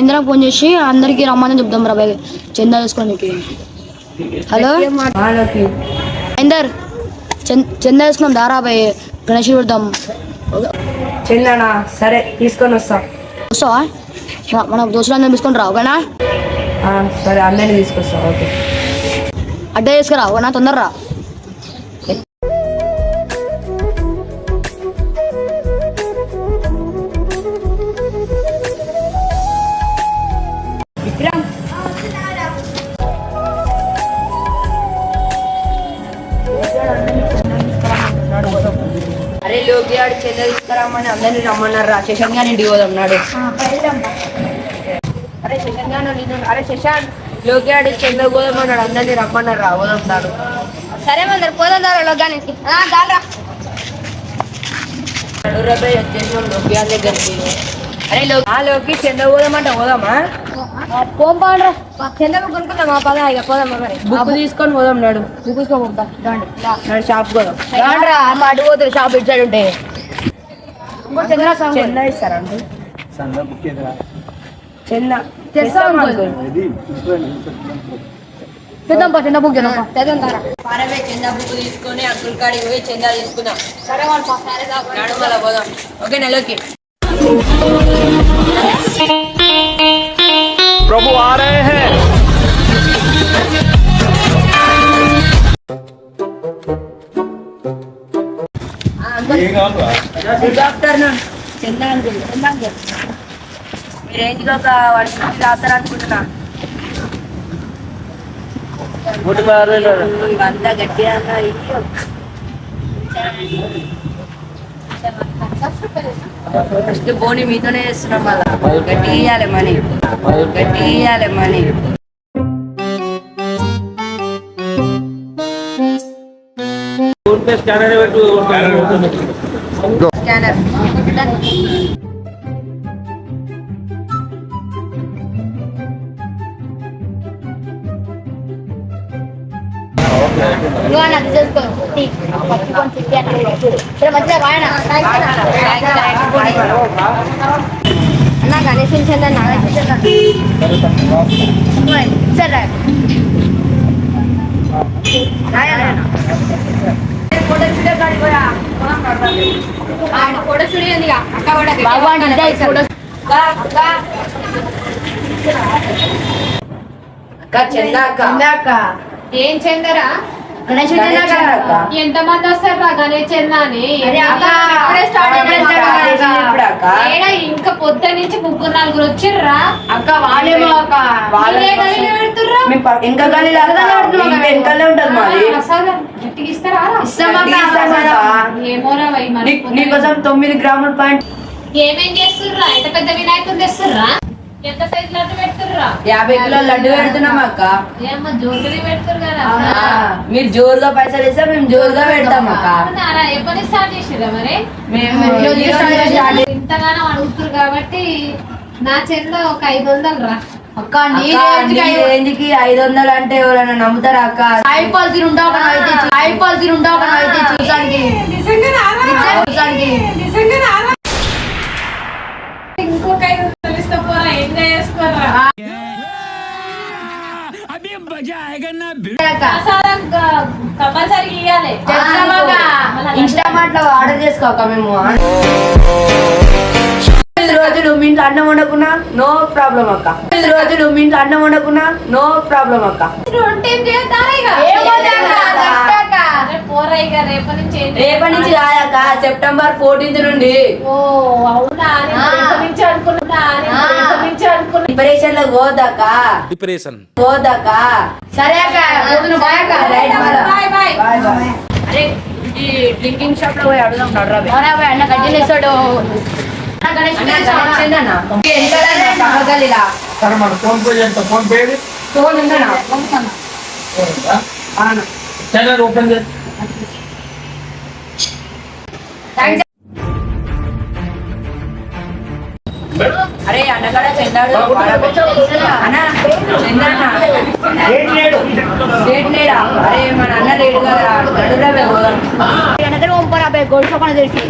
Mahindra phone చేసి అందరికి రమ్మని చెప్దాం రా బాయ్ చందా తీసుకోనికి. హలో మహేందర్, చందా తీసుకున్నాం దారా బాయ్, గణేష్ పెడతాం. చందానా సరే తీసుకొని వస్తావా? మన దోస్తులందరం తీసుకొని రా ఓకేనా? సరే అందరినీ తీసుకొస్తా. ఓకే అడ్డా తీసుకురా ఓకేనా, తొందరరా. అరే లోకి ఆడు చందా తీసుకురామని అందరినీ రమ్మన్నారు రా. శశాంత్ గారు ఇంటికి పోదాం నాడు. అరే శశాంత్ గారు అరే శశాంత్ లోకి ఆడు చందా పోదామన్నాడు, అందరినీ రమ్మన్నారు రా, పోదాం నాడు. సరే మందరు పోదాం దారా లోకానికి. వచ్చేసాం లోకి ఆడి దగ్గరికి. అరే లోకి చందా పోదామంట పోదామా? పోంపాడ్రా చందా కొనుక్కుందామా? పదా ఇక పోదామా మరి. బుక్ తీసుకొని పోదాం నాడు. బుక్ తీసుకోపోతా నాడు షాప్ పోదాం. అటు పోతుంది షాప్ ఇటు సైడ్ ఉంటాయి. చందా ఇస్తారండి? చందా చేద్దాం చందా బుక్ చేద్దాం చందా బుక్ తీసుకొని అంకుల్ కాడికి పోయి చందా తీసుకుందాం. సరే నాడు మళ్ళీ పోదాం. ఓకే నెలకి प्रभु आ रहे हैं. Good afternoon. చందా అంకుల్ మీరు ఏంటిగా ఒక వర్షం రాస్తారనుకుంటున్నా. అంతా గట్టిగా ఫస్ట్ బోని మీతోనే చేస్తున్నాం. మళ్ళా గట్టి ఇయ్యాలి మనీ, గట్టి ఇయ్యాలి మనీ. స్కానర్ స్కానర్ అన్నా గణేష్ సరే ఏం చెందరా? ఎంత మంది వస్తారు గణేష్ చందా అని? ఇంకా పొద్దు నుంచి 3-4 వచ్చిర్రా అక్క. వాళ్ళేమో అక్క ఇంకా వెనకాలే ఉంటది మాది. ఏమోరా నీకోసం 9 గ్రాముల పాయింట్. ఏమేం చేస్తుర్రా? ఎంత పెద్ద వినాయకుడు తెస్తుర్రా? ఎంత సైజ్ లడ్డు పెడుతుర్రా? 50 కిలోల లడ్డు పెడుతున్నాం అక్క. ఏమో జోరుగా పెడుతురు కదా. మీరు జోరుగా పైసలు ఇస్తే మేము జోరుగా పెడతాం అక్క. ఎప్పటి స్టార్ట్ చేసిర్రా మరి? ఇంతగానో అడుగుతురు కాబట్టి నా చెంద ఒక 500 రా అక్క. నీ రేంజ్కి 500 అంటే ఎవరైనా నమ్ముతారా అక్క? సాయిపాల్సి ఉంటావు చూసానికి ఇంకొక 500 ఇస్తా పోరా, ఎంజాయ్ చేసుకోరా. కంపల్సరీ ఇవ్వాలి. ఇన్స్టామార్ట్ లో ఆర్డర్ చేసుకోక మేము. 5 రోజులు మీ ఇంట్లో అన్నం వండకున్నా నో ప్రాబ్లం అక్క. 5 రోజులు మీ ఇంట్లో అన్నం వండకున్నా నో ప్రాబ్లం అక్క. రేపటి నుంచి కాదక్క, సెప్టెంబర్ 14th నుండి. ప్రిపరేషన్ లో పోదక్క. సరే అక్క. అరే ఈ డ్రింకింగ్ షాప్ లో పోయి అడుగుదాం. అన్న గడ్డలు ఇస్తాడు. ఓపెన్ అరే అన్నగడ చెందాడు అన్న లేడా? అరే మన అన్న లేడు కదా, గోల్డ్ షాప్ అని తెలిసి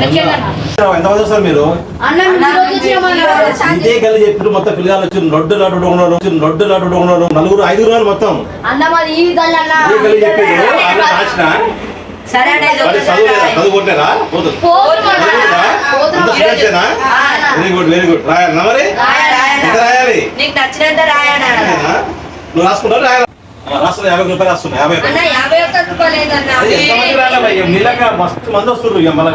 ఎంతమంది వస్తారు మీరు? ఇదే గల్లి చెప్పారు మొత్తం పిల్లలు వచ్చి లడ్డు నలుగురు 5 రోజులు మొత్తం ఇదే గల్లి చెప్పారు. సరే చదువుకుంటారా? వెరీ గుడ్ రాయాలన్నా మరి? ఎంత రాయాలి? నీకు నచ్చినంత రాయనా? నువ్వు రాసుకుంటావు రాయాలి? రాస్తున్నా 50 రూపాయలు రాస్తున్నా. 50 అన్న 51 రూపాయలు ఏంటన్నా? ఎంతమంది రాయాలి? నీళ్ళగా మస్తు మంది వస్తారు. ఇక మళ్ళీ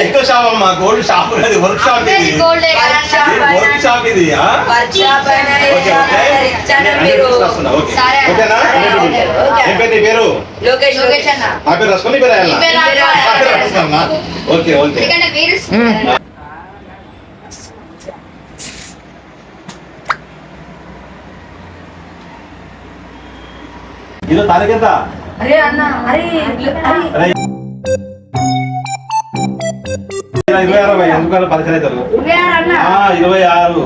ఎక్కువ షాప్ అమ్మా. గోల్డ్ షాప్ కాదు, వర్క్ షాప్ ఇది. వర్క్ షాప్ ఇది. ఓకేనా? ఏం పేరు నీ పేరు? లోకేష్ ఆ పేరు రాసుకొని నీ పేరు రాయాలా? Okay okay. ఇది తారీఖు ఎంత? అరే అన్న అరే 26 ఎందుకు పరిచయం అవుతారు? 26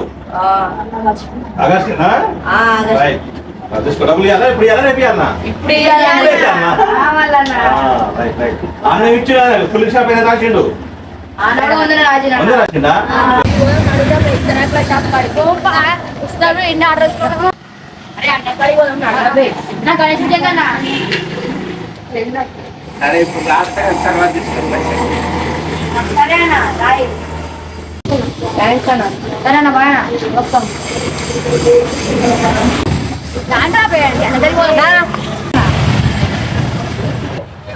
ఆగస్టు. రైట్. తీసుకో డబ్బులు ఇవ్వాలా? ఇప్పుడు ఇవ్వాలా రేపు ఇవ్వాలా? అన్న ఇచ్చి ఫుల్ షాప్ అయినా రాసిండు. రాసిండా? సరే ఇప్పుడు రాస్తా తర్వాత తీసుకోండి.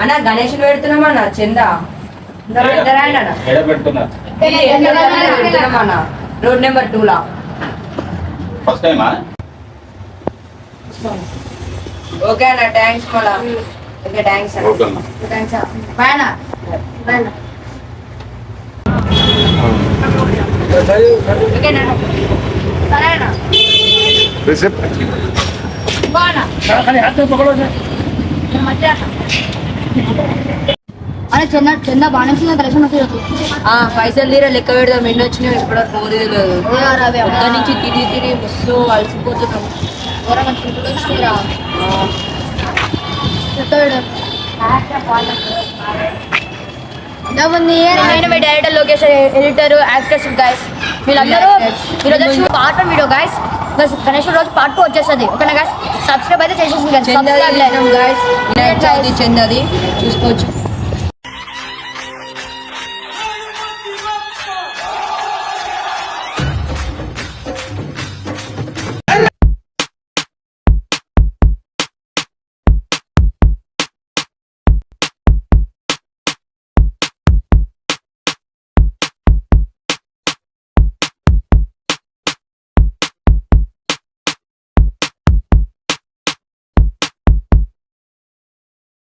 అన్న గణేష్ పెడుతున్నామన్నా చందా పెడుతున్నామన్నా రోడ్ నెంబర్ 2 లా. ఫస్ట్ టైమా? ఓకే అన్న థ్యాంక్స్ మళ్ళా. ఓకే థ్యాంక్స్ అన్న. ఓకే అన్న. అరే చంద బాగానే కలెక్షన్ వస్తుంది. పైసలు తీరా లెక్క పెడదాం. ఎన్ని వచ్చినాయి ఇప్పుడు పోనీ తెలియదు. పొద్దు నుంచి తిరిగి మస్తు అలసిపోతున్నాం. నేను మీ director location editor actors guys వీళ్ళందరూ ఈరోజు పార్ట్ 1 వీడియో గైస్. గణేష్ రోజు పార్ట్ 2 వచ్చేస్తుంది. ఓకేనా గైస్? సబ్స్క్రైబ్ అయితే చేసేసి చందది చూసుకోవచ్చు.